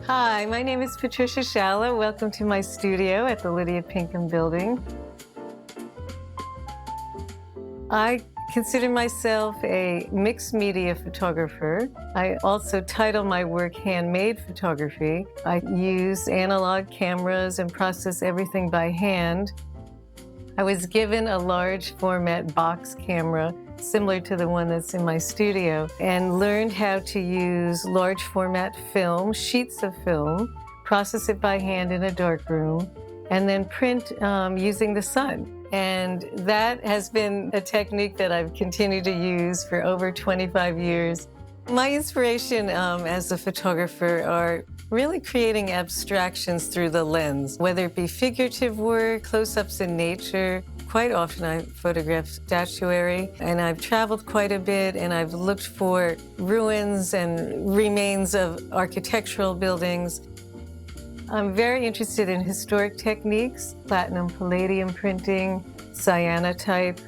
Hi, my name is Patricia Scialo. Welcome to my studio at the Lydia Pinkham Building. I consider myself a mixed media photographer. I also title my work Handmade Photography. I use analog cameras and process everything by hand. I was given a large format box camera similar to the one that's in my studio and learned how to use large format film, sheets of film, process it by hand in a darkroom, and then print using the sun. And that has been a technique that I've continued to use for over 25 years. My inspiration as a photographer are really creating abstractions through the lens, whether it be figurative work, close-ups in nature. Quite often I photograph statuary, and I've traveled quite a bit, and I've looked for ruins and remains of architectural buildings. I'm very interested in historic techniques, platinum palladium printing, cyanotype,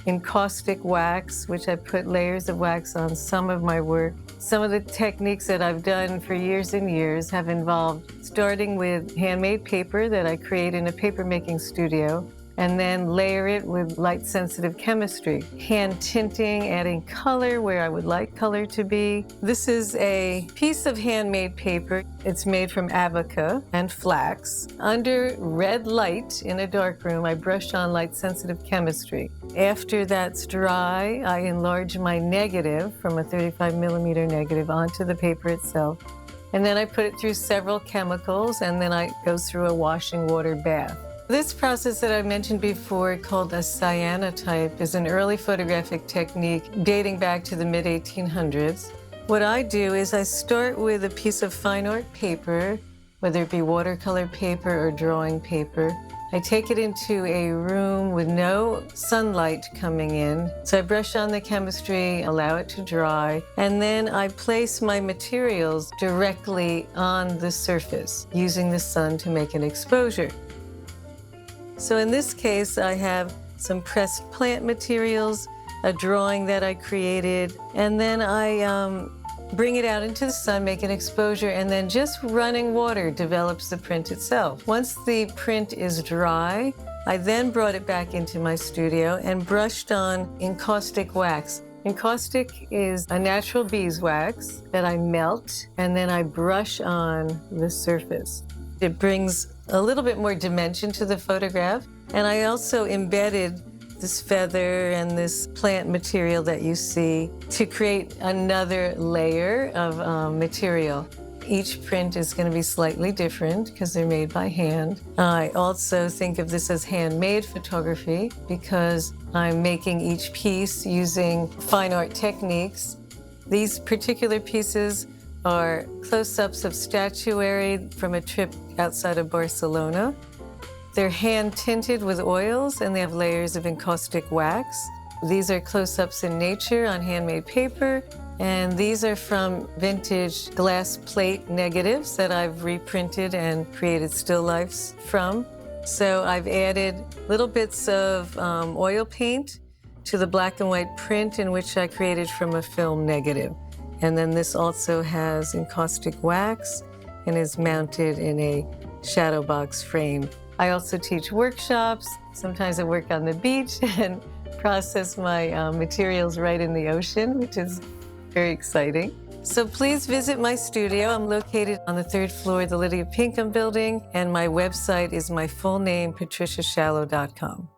encaustic wax, which I put layers of wax on some of my work. Some of the techniques that I've done for years and years have involved starting with handmade paper that I create in a paper-making studio, and then layer it with light-sensitive chemistry. Hand tinting, adding color where I would like color to be. This is a piece of handmade paper. It's made from abaca and flax. Under red light in a dark room, I brush on light-sensitive chemistry. After that's dry, I enlarge my negative from a 35mm negative onto the paper itself. And then I put it through several chemicals, and then I go through a washing water bath. This process that I mentioned before, called a cyanotype, is an early photographic technique dating back to the mid-1800s. What I do is I start with a piece of fine art paper, whether it be watercolor paper or drawing paper. I take it into a room with no sunlight coming in. So I brush on the chemistry, allow it to dry, and then I place my materials directly on the surface, using the sun to make an exposure. So in this case, I have some pressed plant materials, a drawing that I created, and then I bring it out into the sun, make an exposure, and then just running water develops the print itself. Once the print is dry, I then brought it back into my studio and brushed on encaustic wax. Encaustic is a natural beeswax that I melt, and then I brush on the surface. It brings a little bit more dimension to the photograph. And I also embedded this feather and this plant material that you see to create another layer of material. Each print is going to be slightly different because they're made by hand. I also think of this as handmade photography because I'm making each piece using fine art techniques. These particular pieces are close-ups of statuary from a trip outside of Barcelona. They're hand-tinted with oils, and they have layers of encaustic wax. These are close-ups in nature on handmade paper, and these are from vintage glass plate negatives that I've reprinted and created still lifes from. So I've added little bits of oil paint to the black and white print in which I created from a film negative. And then this also has encaustic wax and is mounted in a shadow box frame. I also teach workshops. Sometimes I work on the beach and process my materials right in the ocean, which is very exciting. So please visit my studio. I'm located on the 3rd floor of the Lydia Pinkham Building, and my website is my full name, patriciascialo.com.